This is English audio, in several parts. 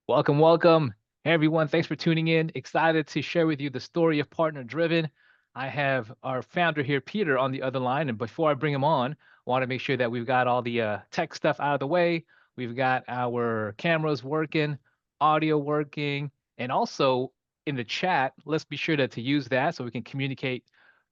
Welcome, welcome. Hey, everyone. Thanks for tuning in. Excited to share with you the story of Partner Driven. I have our founder here, Peter, on the other line. And before I bring him on, I want to make sure that we've got all the tech stuff out of the way. We've got our cameras working, audio working, and also in the chat, let's be sure to use that so we can communicate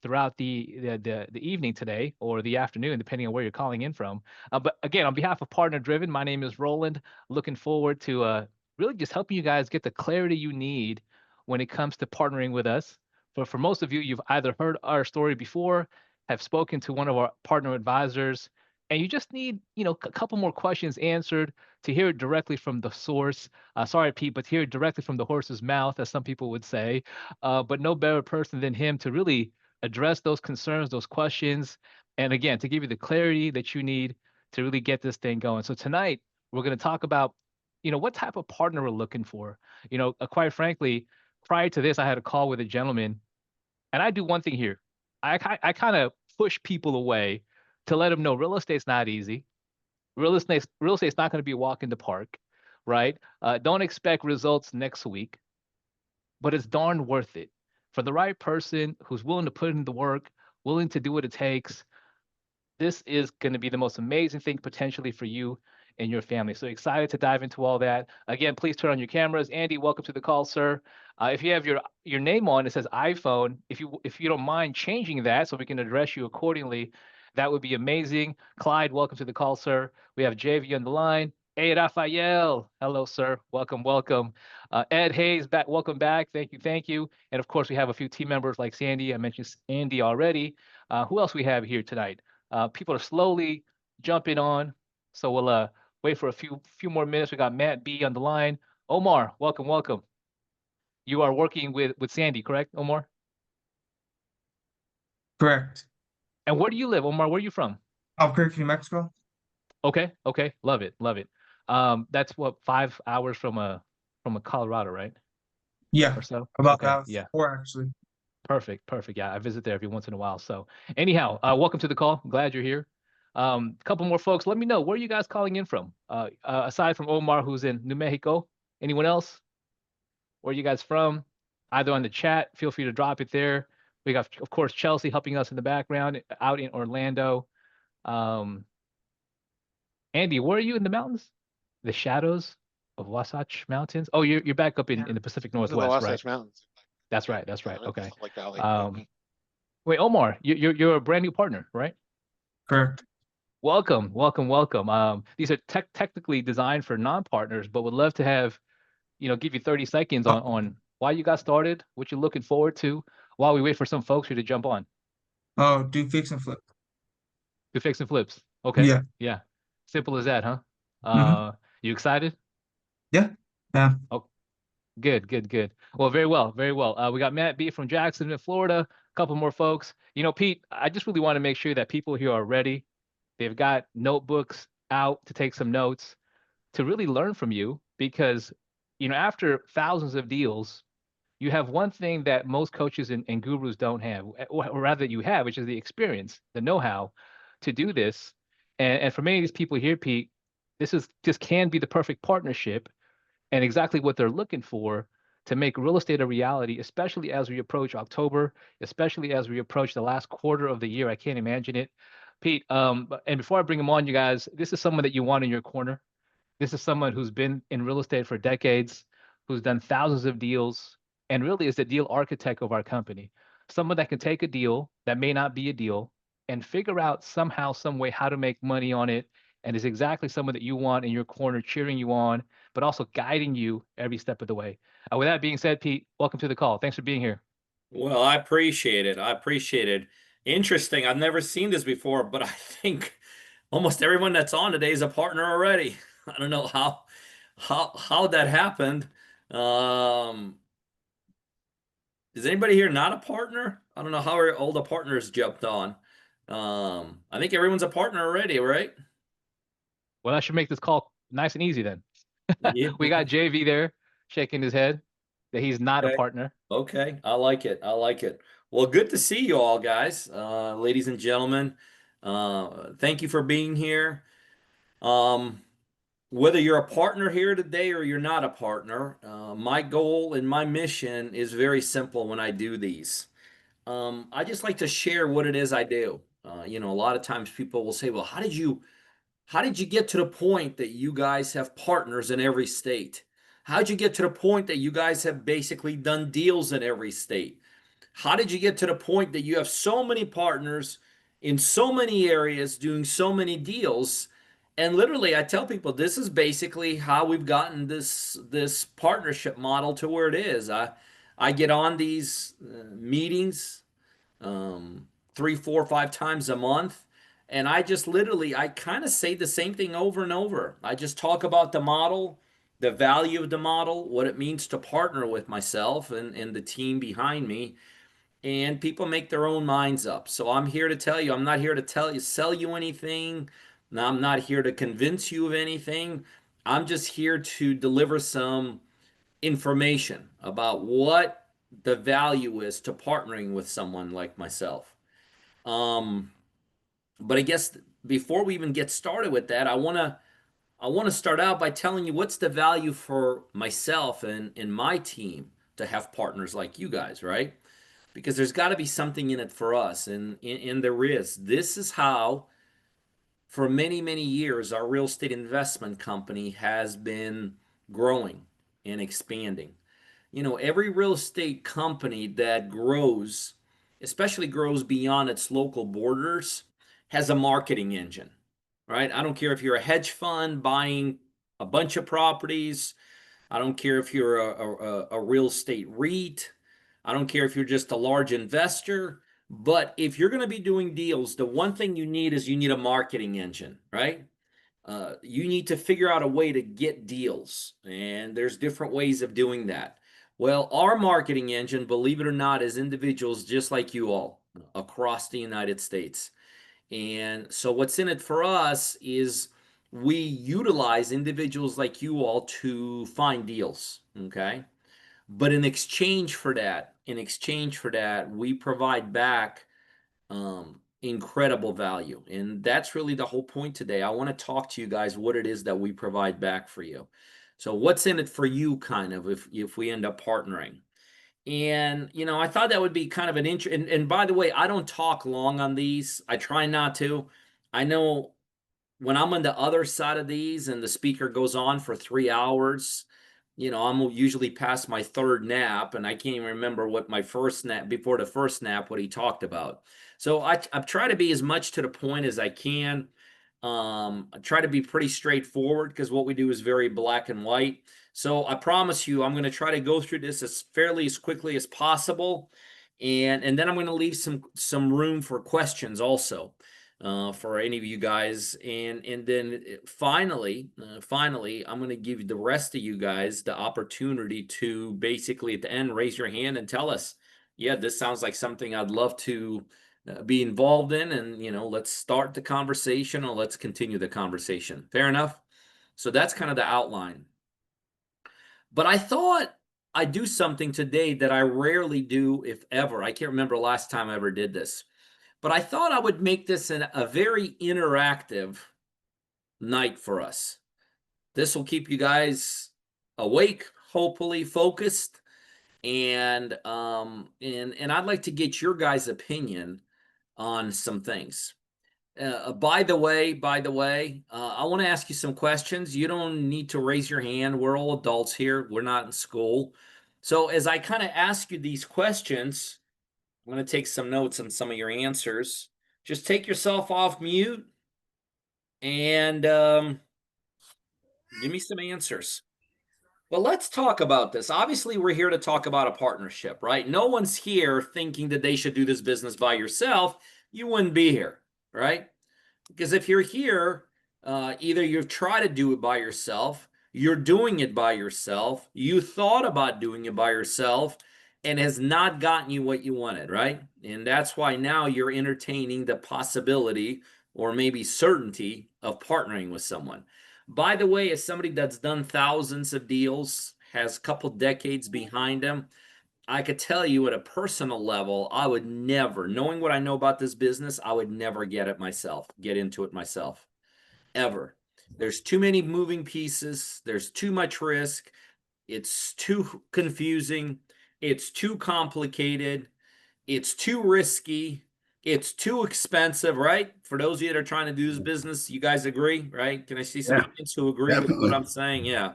throughout the evening today or the afternoon, depending on where you're calling in from. But again, on behalf of Partner Driven, my name is Roland. Looking forward to really just helping you guys get the clarity you need when it comes to partnering with us. For most of you, you've either heard our story before, have spoken to one of our partner advisors, and you just need, a couple more questions answered to hear it directly from the source. Sorry, Pete, but hear it directly from the horse's mouth, as some people would say. But no better person than him to really address those concerns, those questions, and again, to give you the clarity that you need to really get this thing going. So tonight, we're going to talk about what type of partner we're looking for. Quite frankly, prior to this, I had a call with a gentleman, and I do one thing here. I kind of push people away to let them know real estate's not easy. Real estate's not going to be a walk in the park, right? Don't expect results next week, but it's darn worth it for the right person who's willing to put in the work, willing to do what it takes. This is going to be the most amazing thing potentially for you and your family. So excited to dive into all that. Again, please turn on your cameras. Andy, welcome to the call, sir. If you have your name on, it says iPhone. If you don't mind changing that so we can address you accordingly, that would be amazing. Clyde, welcome to the call, sir. We have JV on the line. Hey, Rafael. Hello, sir. Welcome, welcome. Ed Hayes, back. Welcome back. Thank you, thank you. And of course, we have a few team members like Sandy. I mentioned Andy already. Who else we have here tonight? People are slowly jumping on, so we'll wait for a few more minutes. We got Matt B on the line. Omar, welcome, welcome. You are working with Sandy, correct, Omar? Correct. And where do you live, Omar? Where are you from? Albuquerque, New Mexico. Okay, okay, love it, love it. That's what 5 hours from a Colorado, right? Yeah, Or so. about Okay, that. yeah, Four actually. perfect, perfect. Yeah, I visit there every once in a while. So anyhow, welcome to the call. Glad you're here. A couple more folks. Let me know where are you guys calling in from. Aside from Omar, who's in New Mexico, anyone else? Where are you guys from? Either on the chat, feel free to drop it there. We got, of course, Chelsea helping us in the background out in Orlando. Um, Andy, where are you in the mountains? The shadows of Wasatch Mountains. Oh, you're back up in the Pacific In the Northwest, right? Wasatch Mountains. That's Yeah, right. That's yeah, right. I'm in the Okay. Salt Lake Valley. Um, wait, Omar, you're a brand new partner, right? Correct. Welcome, welcome, welcome. These are technically designed for non-partners, but would love to have, give you 30 seconds Oh, on why you got started, what you're looking forward to, while we wait for some folks here to jump on. oh, do fix and flip. Do fix and flips. Okay. Yeah. Yeah. Simple as that, huh? Mm-hmm. You excited? Yeah. Yeah. Oh, good, good, good. Well, very well, very well. We got Matt B from Jacksonville, Florida. A couple more folks. Pete, I just really want to make sure that people here are ready. They've got notebooks out to take some notes to really learn from you because, after thousands of deals, you have one thing that most coaches and gurus don't have, or rather you have, which is the experience, the know-how to do this. And for many of these people here, Pete, this can be the perfect partnership and exactly what they're looking for to make real estate a reality, especially as we approach October, especially as we approach the last quarter of the year. I can't imagine it. Pete, and before I bring him on, you guys, this is someone that you want in your corner. This is someone who's been in real estate for decades, who's done thousands of deals, and really is the deal architect of our company. Someone that can take a deal that may not be a deal and figure out somehow, some way how to make money on it, and is exactly someone that you want in your corner, cheering you on, but also guiding you every step of the way. With that being said, Pete, welcome to the call. Thanks for being here. Well, I appreciate it. I appreciate it. Interesting. I've never seen this before, but I think almost everyone that's on today is a partner already. I don't know how that happened. Um, is anybody here not a partner? I don't know how all the partners jumped on. I think everyone's a partner already, right? Well, I should make this call nice and easy then. Yeah. We got JV there shaking his head that he's not a Okay. partner. Okay. I like it. I like it. Well, good to see you all, guys, ladies and gentlemen. Thank you for being here. Um, whether you're a partner here today or you're not a partner, my goal and my mission is very simple when I do these. I just like to share what it is I do. A lot of times people will say, "Well, how did you get to the point that you guys have partners in every state? How did you get to the point that you guys have basically done deals in every state? How did you get to the point that you have so many partners in so many areas doing so many deals?" And literally, I tell people this is basically how we've gotten this partnership model to where it is. I get on these meetings um, 3, 4, 5 times a month. And I just literally, I kind of say the same thing over and over. I just talk about the model, the value of the model, what it means to partner with myself and the team behind me. And people make their own minds up. So I'm here to tell you, I'm not here to sell you anything. Now, I'm not here to convince you of anything. I'm just here to deliver some information about what the value is to partnering with someone like myself. Um, but I guess before we even get started with that, I want to start out by telling you what's the value for myself and my team to have partners like you guys, right? Because there's got to be something in it for us, and there is. This is how, for many, many years, our real estate investment company has been growing and expanding. Every real estate company that grows, especially grows beyond its local borders, has a marketing engine, right? I don't care if you're a hedge fund buying a bunch of properties. I don't care if you're a real estate REIT. I don't care if you're just a large investor. But if you're going to be doing deals, the one thing you need is you need a marketing engine, right? You need to figure out a way to get deals, and there's different ways of doing that. Well, our marketing engine, believe it or not, is individuals just like you all across the United States. And so what's in it for us is we utilize individuals like you all to find deals, okay? But in exchange for that, we provide back incredible value. And that's really the whole point today. I want to talk to you guys what it is that we provide back for you. So what's in it for you, kind of, if we end up partnering? And I thought that would be kind of an and by the way, I don't talk long on these. I try not to. I know when I'm on the other side of these and the speaker goes on for 3 hours, I'm usually past my third nap, and I can't even remember what my first nap, before the first nap, what he talked about. So I try to be as much to the point as I can. I try to be pretty straightforward because what we do is very black and white. So I promise you, I'm going to try to go through this as quickly as possible, and then I'm going to leave some room for questions also for any of you guys. And then finally, I'm going to give the rest of you guys the opportunity to basically at the end raise your hand and tell us, yeah, this sounds like something I'd love to be involved in, and let's start the conversation or let's continue the conversation. Fair enough? So that's kind of the outline. But I thought I'd do something today that I rarely do, if ever. I can't remember the last time I ever did this. But I thought I would make this a very interactive night for us. This will keep you guys awake, hopefully focused, and I'd like to get your guys' opinion on some things. By the way, I want to ask you some questions. You don't need to raise your hand. We're all adults here. We're not in school. So as I kind of ask you these questions, I'm going to take some notes on some of your answers. Just take yourself off mute and give me some answers. Well, let's talk about this. Obviously, we're here to talk about a partnership, right? No one's here thinking that they should do this business by yourself. You wouldn't be here, right? Because if you're here, either you've tried to do it by yourself, you're doing it by yourself, you thought about doing it by yourself, and has not gotten you what you wanted, right? And that's why now you're entertaining the possibility or maybe certainty of partnering with someone. By the way, as somebody that's done thousands of deals, has a couple decades behind them, I could tell you at a personal level, I would never, knowing what I know about this business, I would never get into it myself, ever. There's too many moving pieces. There's too much risk. It's too confusing. It's too complicated. It's too risky. It's too expensive, right? For those of you that are trying to do this business, you guys agree, right? Can I see some hands who agree with what I'm saying? Yeah.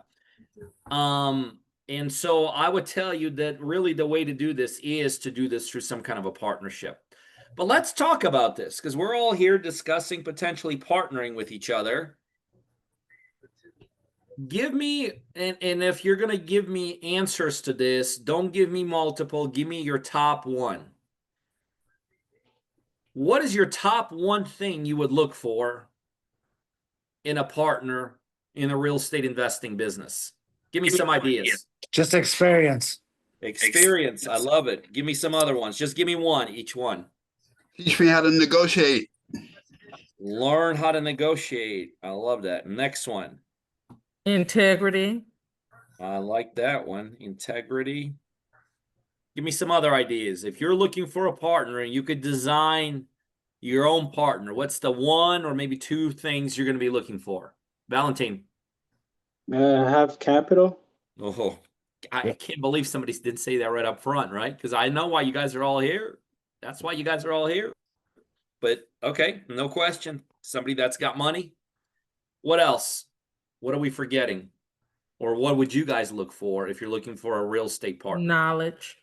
And so I would tell you that really the way to do this is to do this through some kind of a partnership. But let's talk about this because we're all here discussing potentially partnering with each other. Give me, and if you're going to give me answers to this, don't give me multiple. Give me your top one. What is your top one thing you would look for in a partner in a real estate investing business? Give me some ideas. Just experience. Experience. I love it. Give me some other ones. Just give me one, each one. Teach me how to negotiate. Learn how to negotiate. I love that. Next one. Integrity. I like that one. Integrity. Give me some other ideas. If you're looking for a partner and you could design your own partner, what's the one or maybe two things you're going to be looking for? Valentine. Have capital. Oh, I can't believe somebody didn't say that right up front, right? Because I know why you guys are all here. That's why you guys are all here. But okay, no question. Somebody that's got money. What else? What are we forgetting? Or what would you guys look for if you're looking for a real estate partner? Knowledge.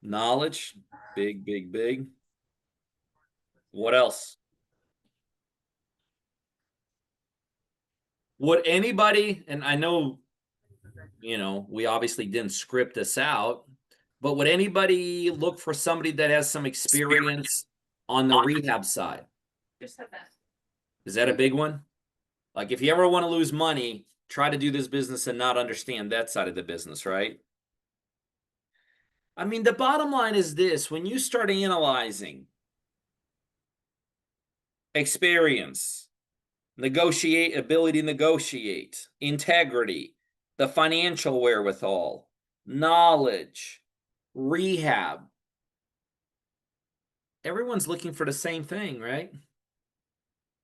Knowledge. Big, big, big. What else? Would anybody, and I know, we obviously didn't script this out, but would anybody look for somebody that has some experience on the rehab side? Just said that. Is that a big one? Like if you ever want to lose money, try to do this business and not understand that side of the business, right? I mean, the bottom line is this: when you start analyzing experience, ability to negotiate, integrity, the financial wherewithal, knowledge, rehab, everyone's looking for the same thing, right?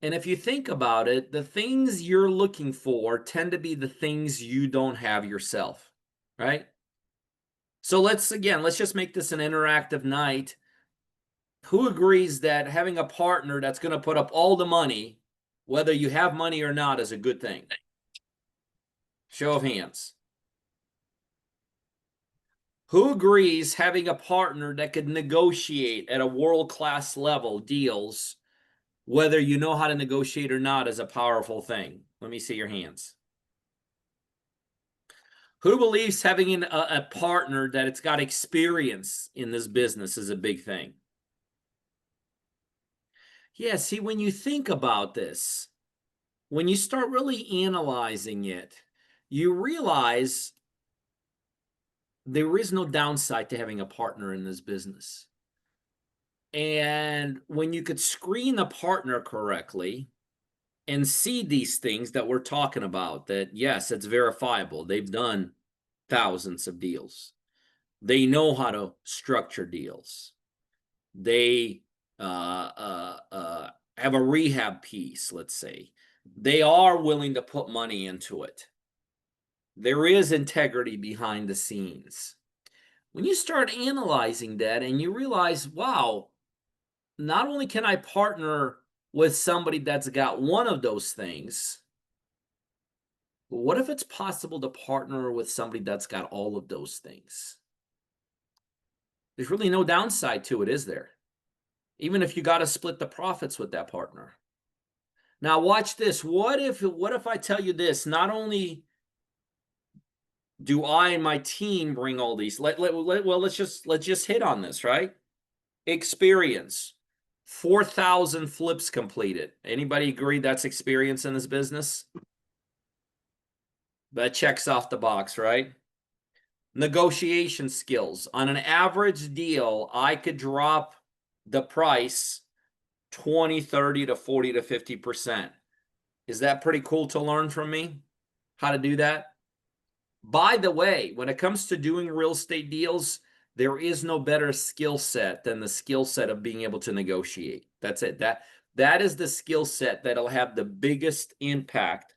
And if you think about it, the things you're looking for tend to be the things you don't have yourself, right? So let's just make this an interactive night. Who agrees that having a partner that's going to put up all the money, whether you have money or not, is a good thing? Show of hands. Who agrees having a partner that could negotiate at a world-class level deals, whether you know how to negotiate or not, is a powerful thing? Let me see your hands. Who believes having a partner that it's got experience in this business is a big thing? Yeah, see, when you think about this, when you start really analyzing it, you realize there is no downside to having a partner in this business. And when you could screen a partner correctly and see these things that we're talking about, that yes, it's verifiable. They've done thousands of deals. They know how to structure deals. They have a rehab piece, let's say. They are willing to put money into it. There is integrity behind the scenes. When you start analyzing that and you realize, wow, not only can I partner with somebody that's got one of those things, but what if it's possible to partner with somebody that's got all of those things? There's really no downside to it, is there? Even if you got to split the profits with that partner. Now watch this. What if I tell you this? Not only do I and my team bring all these, let's just hit on this, right? Experience. 4,000 flips completed. Anybody agree that's experience in this business? That checks off the box, right? Negotiation skills. On an average deal, I could drop the price 20, 30 to 40 to 50%. Is that pretty cool to learn from me? How to do that? By the way, when it comes to doing real estate deals, there is no better skill set than the skill set of being able to negotiate. That's it. That is the skill set that'll have the biggest impact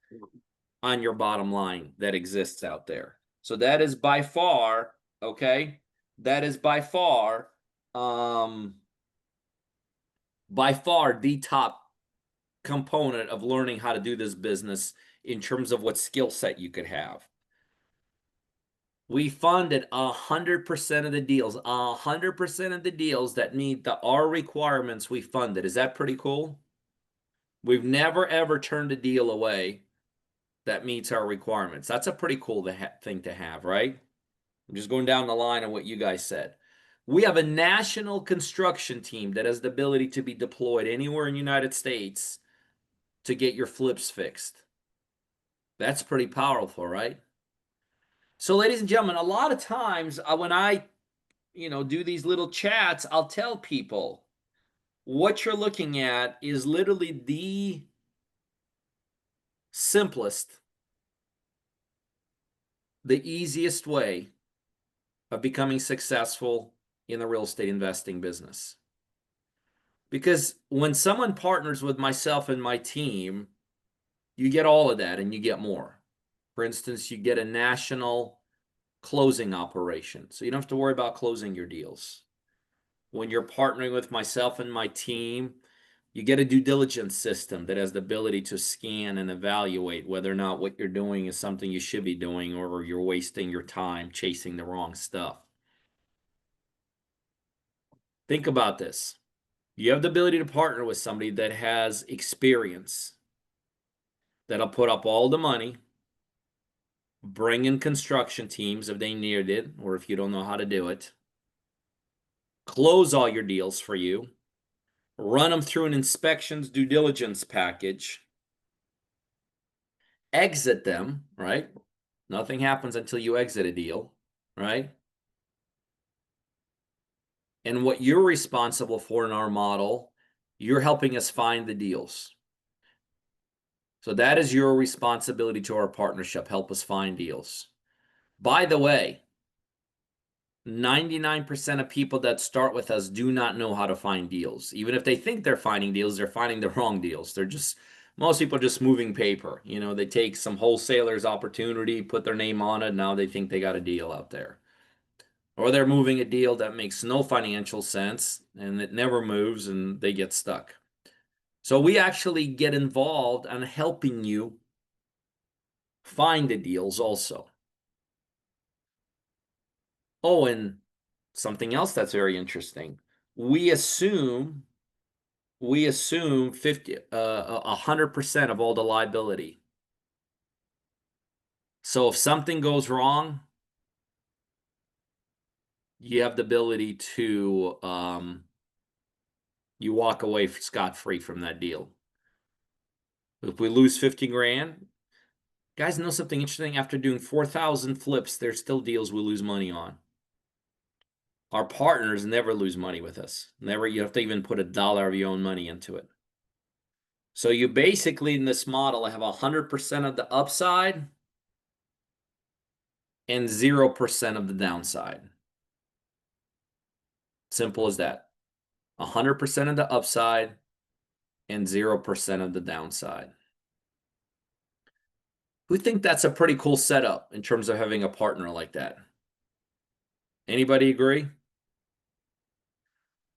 on your bottom line that exists out there. So that is by far, okay? That is by far the top component of learning how to do this business in terms of what skill set you could have. We funded 100% of the deals, 100% of the deals that meet our requirements. We funded. Is that pretty cool? We've never ever turned a deal away that meets our requirements. That's a pretty cool thing to have, right? I'm just going down the line of what you guys said. We have a national construction team that has the ability to be deployed anywhere in the United States to get your flips fixed. That's pretty powerful, right? So, ladies and gentlemen, a lot of times when I, do these little chats, I'll tell people what you're looking at is literally the simplest, the easiest way of becoming successful in the real estate investing business. Because when someone partners with myself and my team, you get all of that and you get more. For instance, you get a national closing operation, so you don't have to worry about closing your deals. When you're partnering with myself and my team, you get a due diligence system that has the ability to scan and evaluate whether or not what you're doing is something you should be doing or you're wasting your time chasing the wrong stuff. Think about this. You have the ability to partner with somebody that has experience, that'll put up all the money, bring in construction teams if they need it, or if you don't know how to do it, close all your deals for you, run them through an inspections due diligence package, exit them, right? Nothing happens until you exit a deal, right? And what you're responsible for in our model, you're helping us find the deals. So that is your responsibility to our partnership. Help us find deals. By the way, 99% of people that start with us do not know how to find deals. Even if they think they're finding deals, they're finding the wrong deals. Most people are just moving paper. They take some wholesaler's opportunity, put their name on it. Now they think they got a deal out there. Or they're moving a deal that makes no financial sense and it never moves and they get stuck. So we actually get involved on helping you find the deals also. Oh, and something else that's very interesting. We assume 100% of all the liability. So if something goes wrong, you have the ability to you walk away scot-free from that deal. If we lose 50 grand, guys, know something interesting? After doing 4,000 flips, there's still deals we lose money on. Our partners never lose money with us. Never. You have to even put $1 of your own money into it. So you basically, in this model, have 100% of the upside and 0% of the downside. Simple as that. 100% of the upside and 0% of the downside. We think that's a pretty cool setup in terms of having a partner like that. Anybody agree?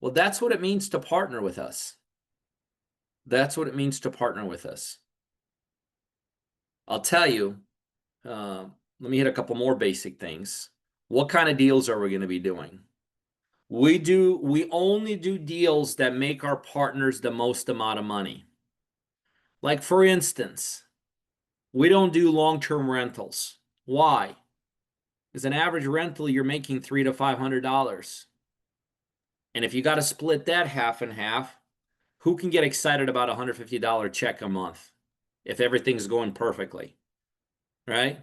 Well, that's what it means to partner with us. That's what it means to partner with us. I'll tell you, let me hit a couple more basic things. What kind of deals are we going to be doing? We only do deals that make our partners the most amount of money. Like, for instance, we don't do long-term rentals. Why? Because an average rental, you're making $300 to $500. And if you got to split that half and half, who can get excited about a $150 check a month if everything's going perfectly, right?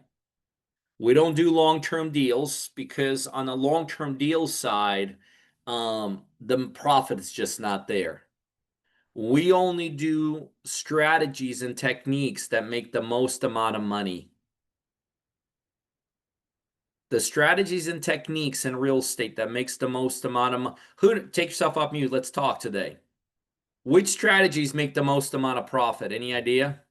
We don't do long-term deals because on the long-term deal side, the profit is just not there. We only do strategies and techniques that make the most amount of money. The strategies and techniques in real estate that makes the most amount of money. Take yourself off mute. Let's talk today. Which strategies make the most amount of profit? Any idea?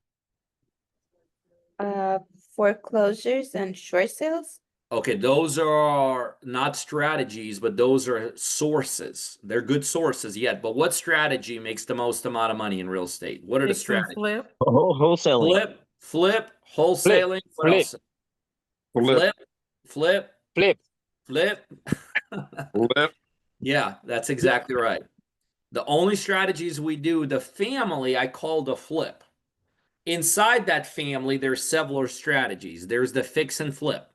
foreclosures and short sales? Okay, those are not strategies, but those are sources. They're good sources yet. But what strategy makes the most amount of money in real estate? What are the Fix and strategies? flip. Wholesaling. Flip, wholesaling. What flip, else? flip, Flip. flip. Yeah, that's exactly right. The only strategies we do, the family, I call the flip. Inside that family, there's several strategies. There's the fix and flip,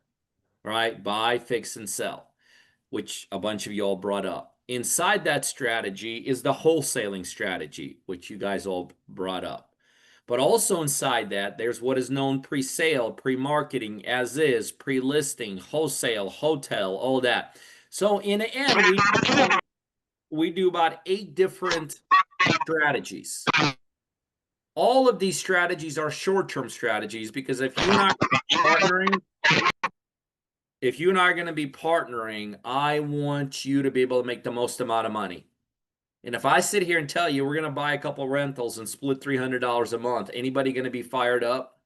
right? Buy, fix, and sell, which a bunch of y'all brought up. Inside that strategy is the wholesaling strategy, which you guys all brought up. But also inside that, there's what is known pre-sale, pre-marketing, as is, pre-listing, wholesale, hotel, all that. So in the end, we do about 8 different strategies. All of these strategies are short-term strategies because if you and I are going to be partnering, I want you to be able to make the most amount of money. And if I sit here and tell you we're going to buy a couple rentals and split $300 a month, anybody going to be fired up?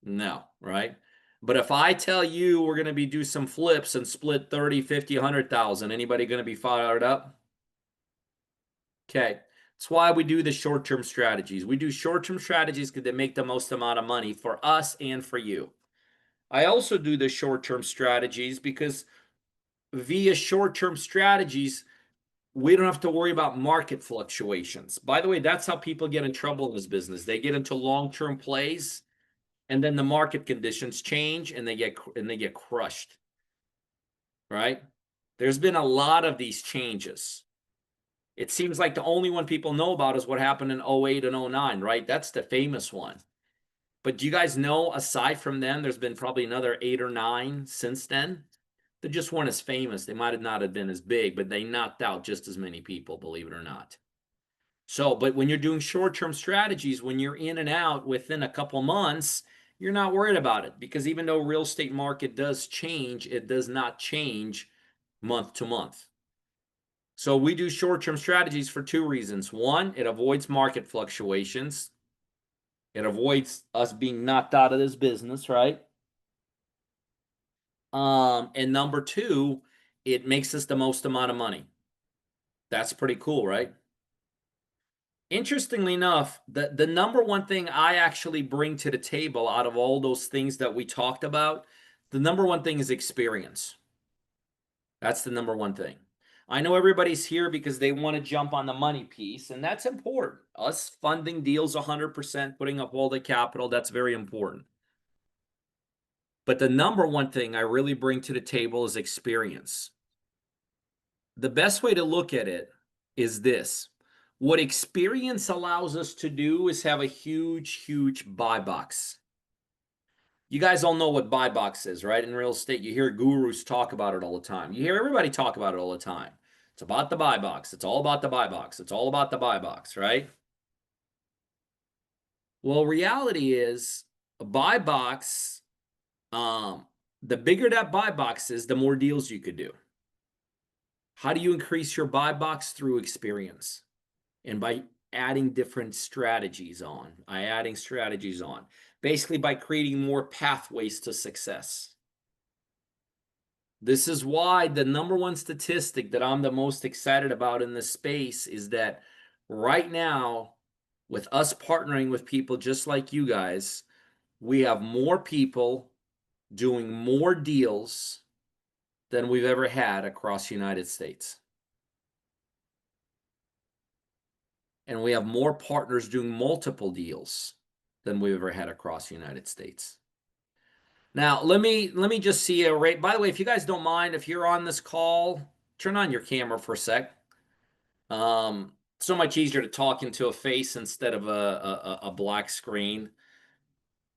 No, right? But if I tell you we're going to do some flips and split 30, 50, 100,000, anybody going to be fired up? Okay. That's why we do the short-term strategies. We do short-term strategies because they make the most amount of money for us and for you. I also do the short-term strategies because via short-term strategies, we don't have to worry about market fluctuations. By the way, that's how people get in trouble in this business. They get into long-term plays, and then the market conditions change, and they get crushed. Right? There's been a lot of these changes. It seems like the only one people know about is what happened in 08 and 09, right? That's the famous one. But do you guys know, aside from them, there's been probably another 8 or 9 since then? They just weren't as famous. They might not have been as big, but they knocked out just as many people, believe it or not. So, but when you're doing short-term strategies, when you're in and out within a couple months, you're not worried about it because even though real estate market does change, it does not change month to month. So we do short-term strategies for 2 reasons. One, it avoids market fluctuations. It avoids us being knocked out of this business, right? And number 2, it makes us the most amount of money. That's pretty cool, right? Interestingly enough, the number one thing I actually bring to the table out of all those things that we talked about, the number one thing is experience. That's the number one thing. I know everybody's here because they want to jump on the money piece, and that's important. Us funding deals 100%, putting up all the capital, that's very important. But the number one thing I really bring to the table is experience. The best way to look at it is this. What experience allows us to do is have a huge, huge buy box. You guys all know what buy box is, right? In real estate, you hear gurus talk about it all the time. You hear everybody talk about it all the time. It's about the buy box. It's all about the buy box. It's all about the buy box, right? Well, reality is a buy box, the bigger that buy box is, the more deals you could do. How do you increase your buy box? Through experience and by adding different strategies on. Basically by creating more pathways to success. This is why the number one statistic that I'm the most excited about in this space is that right now, with us partnering with people just like you guys, we have more people doing more deals than we've ever had across the United States. And we have more partners doing multiple deals than we've ever had across the United States. Now, let me just see a rate. By the way, if you guys don't mind, if you're on this call, turn on your camera for a sec. So much easier to talk into a face instead of a black screen.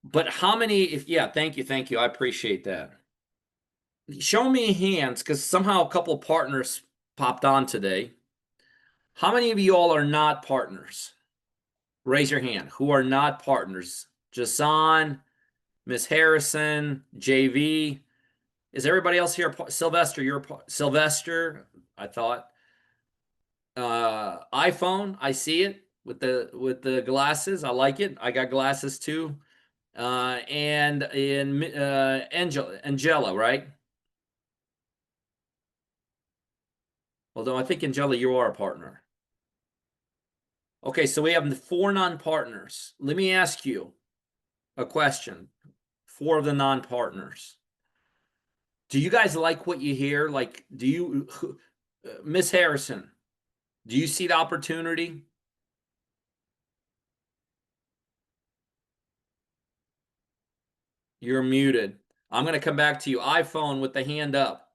But how many, yeah, thank you. I appreciate that. Show me hands, because somehow a couple partners popped on today. How many of you all are not partners? Raise your hand. Who are not partners? Jason, Miss Harrison, JV. Is everybody else here? Sylvester, you're Sylvester. I thought. iPhone. I see it with the glasses. I like it. I got glasses too. and in Angela, right? Although I think Angela, you are a partner. Okay, so we have the 4 non-partners. Let me ask you a question. 4 of the non-partners. Do you guys like what you hear? Like, do you, Miss Harrison, do you see the opportunity? You're muted. I'm going to come back to you. iPhone with the hand up.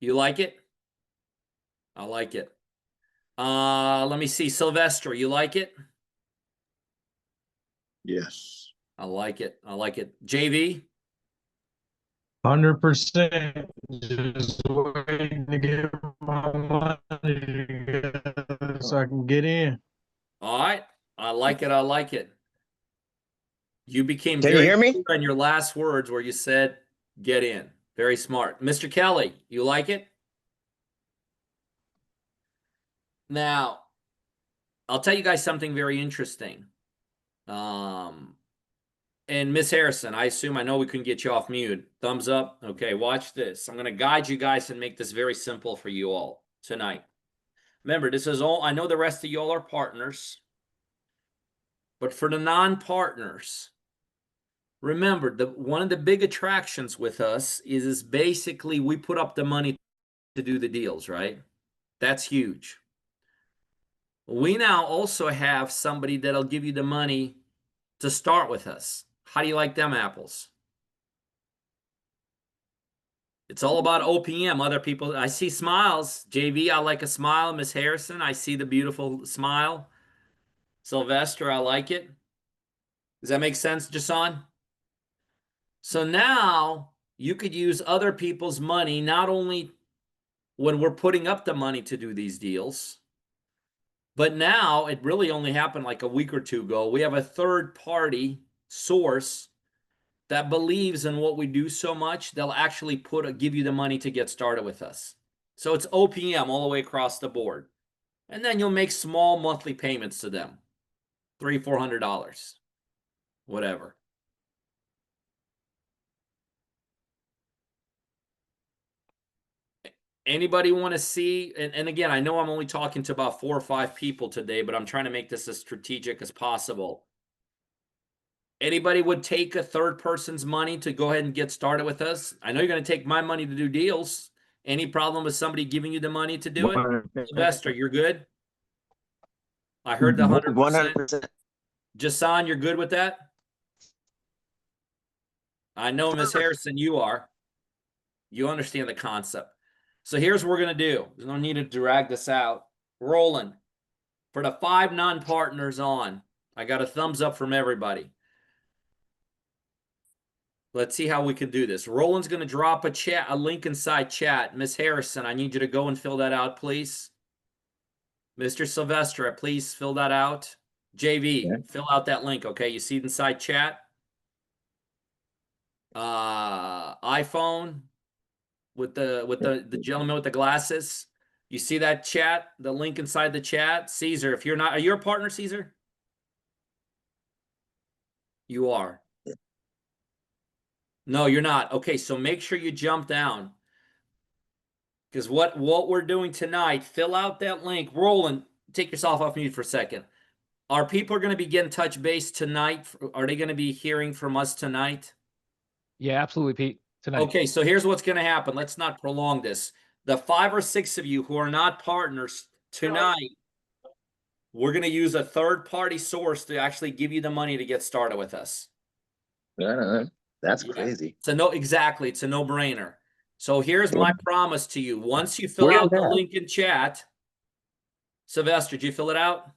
You like it? I like it. Let me see. Sylvester, you like it? Yes. I like it. I like it. JV? 100%. Just waiting to get my money so I can get in. All right. I like it. I like it. You became Can you very hear me? clear on your last words where you said, get in. Very smart. Mr. Kelly, you like it? Now, I'll tell you guys something very interesting. And Miss Harrison, I assume I know we couldn't get you off mute. Thumbs up. Okay, watch this. I'm going to guide you guys and make this very simple for you all tonight. Remember, this is all, I know the rest of y'all are partners, but for the non-partners, remember, one of the big attractions with us is basically we put up the money to do the deals, right? That's huge. We now also have somebody that'll give you the money to start with us. How do you like them apples? It's all about OPM. Other people, I see smiles. JV, I like a smile. Miss Harrison, I see the beautiful smile. Sylvester, I like it. Does that make sense, Jason? So now you could use other people's money, not only when we're putting up the money to do these deals, but now it really only happened like a week or 2 ago. We have a third party source that believes in what we do so much, they'll actually give you the money to get started with us. So it's OPM all the way across the board. And then you'll make small monthly payments to them. $300, $400, whatever. Anybody want to see, and again, I know I'm only talking to about 4 or 5 people today, but I'm trying to make this as strategic as possible. Anybody would take a third person's money to go ahead and get started with us? I know you're going to take my money to do deals. Any problem with somebody giving you the money to do it? Sylvester, you're good? I heard the 100%. 100%. Jason, you're good with that? I know, Miss Harrison, you are. You understand the concept. So here's what we're going to do. There's no need to drag this out. Roland, for the 5 non-partners on, I got a thumbs up from everybody. Let's see how we can do this. Roland's going to drop a link inside chat. Miss Harrison, I need you to go and fill that out, please. Mr. Sylvester, please fill that out. JV, fill out that link, okay? You see it inside chat? iPhone with the gentleman with the glasses. You see that chat? The link inside the chat? Caesar, if you're not, are you a partner, Caesar? You are. No, you're not. Okay, so make sure you jump down. Because what we're doing tonight, fill out that link. Roland, take yourself off mute for a second. Are people going to be getting touch base tonight? Are they going to be hearing from us tonight? Yeah, absolutely, Pete. Tonight. Okay, so here's what's going to happen. Let's not prolong this. The 5 or 6 of you who are not partners tonight, we're going to use a third-party source to actually give you the money to get started with us. That's crazy. Exactly. It's a no-brainer. So here's my promise to you. Once you fill out the link in chat, Sylvester, did you fill it out?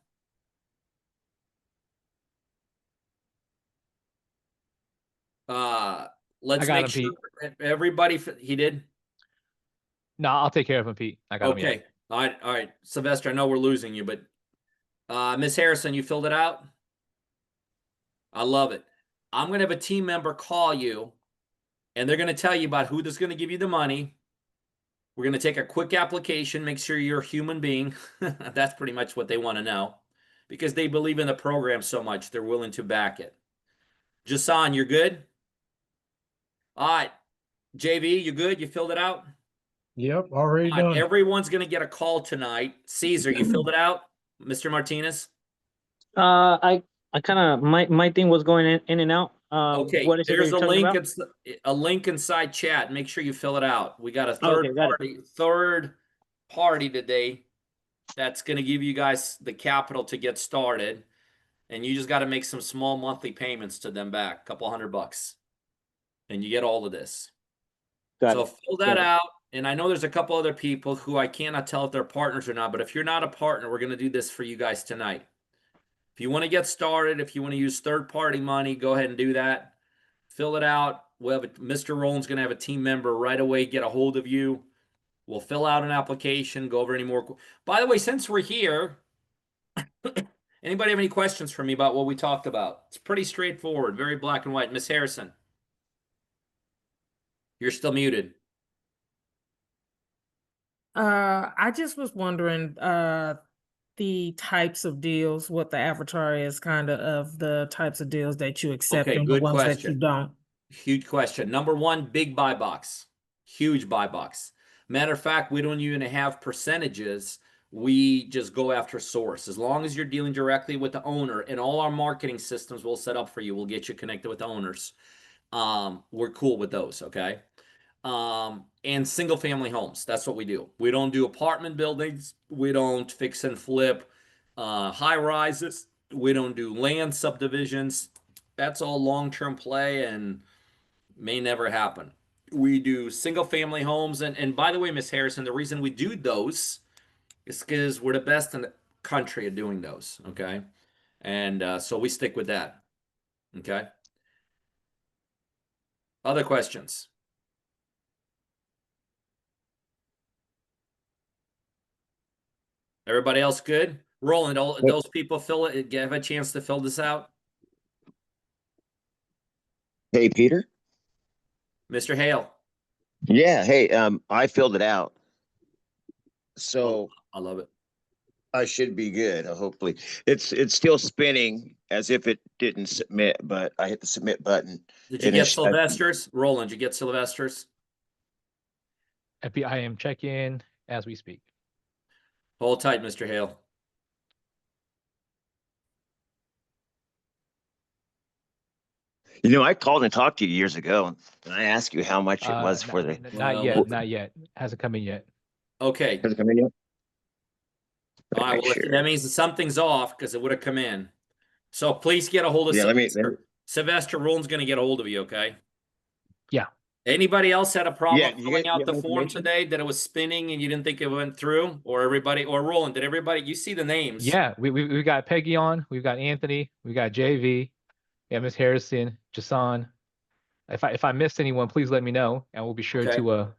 Let's make sure everybody, he did? No, I'll take care of him, Pete. I got him. Okay. All right. Sylvester, I know we're losing you, but Miss Harrison, you filled it out? I love it. I'm going to have a team member call you, and they're going to tell you about who's going to give you the money. We're going to take a quick application, make sure you're a human being. That's pretty much what they want to know, because they believe in the program so much, they're willing to back it. Jason, you're good? All right. JV, you good? You filled it out? Yep, already All right, done. everyone's going to get a call tonight. Caesar, you filled it out? Mr. Martinez? I kind of my thing was going in and out. Okay, What is it that there's you're talking about? a link inside chat. Make sure you fill it out. We got a Okay, got it. third party today that's going to give you guys the capital to get started, and you just got to make some small monthly payments to them back, a couple $100, and you get all of this. Got So it. fill that out. And I know there's a couple other people who I cannot tell if they're partners or not, but if you're not a partner, we're going to do this for you guys tonight. If you want to get started, if you want to use third-party money, go ahead and do that. Fill it out. We'll have Mr. Roland's going to have a team member right away get a hold of you. We'll fill out an application, go over any more. By the way, since we're here, anybody have any questions for me about what we talked about? It's pretty straightforward, very black and white. Miss Harrison, you're still muted. I just was wondering, the types of deals, what the avatar is kind of the types of deals that you accept Okay, and the good ones that you question. don't. Huge question. Number one, big buy box. Huge buy box. Matter of fact, we don't even have percentages. We just go after source. As long as you're dealing directly with the owner, and all our marketing systems we'll set up for you. We'll get you connected with the owners. We're cool with those, okay? And single family homes. That's what we do. We don't do apartment buildings. We don't fix and flip high rises. We don't do land subdivisions. That's all long-term play and may never happen. We do single family homes. And by the way, Miss Harrison, the reason we do those is because we're the best in the country at doing those. Okay. And so we stick with that. Okay. Other questions? Everybody else good? Roland, those people fill it, have a chance to fill this out? Hey, Peter. Mr. Hale. Yeah. Hey, I filled it out. So I love it. I should be good. Hopefully it's still spinning as if it didn't submit, but I hit the submit button. Did you and get it's- Sylvester's? Roland, did you get Sylvester's? I am check-in as we speak. Hold tight, Mr. Hale. I called and talked to you years ago, and I asked you how much it was for the. Not yet, not yet. Hasn't come in yet. Okay. Has it come in yet? All right. Make Well, sure. that means that something's off because it would have come in. So please get a hold of Yeah, Sylvester. Sylvester Roland's going to get a hold of you. Okay. Yeah. Anybody else had a problem you filling get- out you the have form information? today that it was spinning and you didn't think it went through? Or everybody, or Roland, did everybody, you see the names? Yeah, we got Peggy on, we've got Anthony, we got JV, yeah, Miss Harrison, Jason. If I missed anyone, please let me know, and we'll be sure Okay. to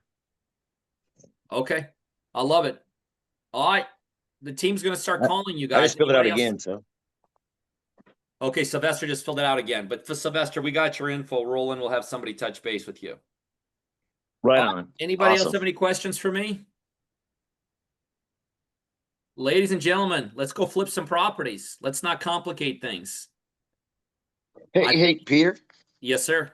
Okay. I love it. All right. The team's going to start calling you I guys. just filled it out Anybody else? again. So Okay, Sylvester just filled it out again. But for Sylvester, we got your info. Roland will have somebody touch base with you. right on. Anybody else Awesome. have any questions for me? Ladies and gentlemen, let's go flip some properties. Let's not complicate things. Hey, Peter. Yes, sir.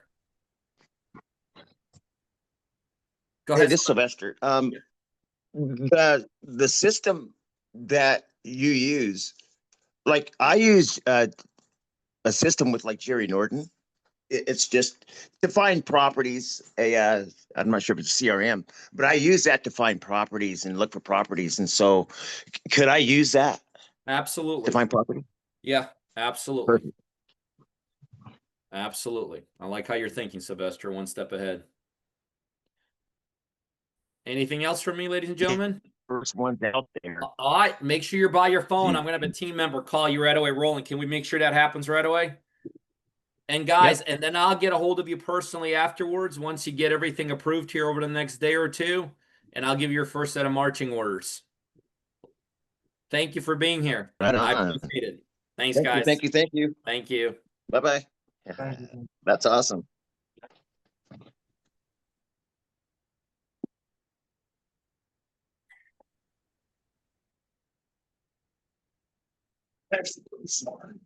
Go Hey, ahead. this is Sylvester. The system that you use, like I use a system with like Jerry Norton. It's just to find properties. I'm not sure if it's a CRM, but I use that to find properties and look for properties. And so, could I use that Absolutely. to find property? Yeah, absolutely. Perfect. Absolutely. I like how you're thinking, Sylvester, one step ahead. Anything else from me, ladies and gentlemen? First one's out there. All right. Make sure you're by your phone. Gee. I'm going to have a team member call you right away. Roland, can we make sure that happens right away? And guys, and then I'll get a hold of you personally afterwards once you get everything approved here over the next day or two, and I'll give you your first set of marching orders. Thank you for being here. Right I on. appreciate it. Thanks, guys. Thank you. Thank you. Bye-bye. That's awesome. That's smart.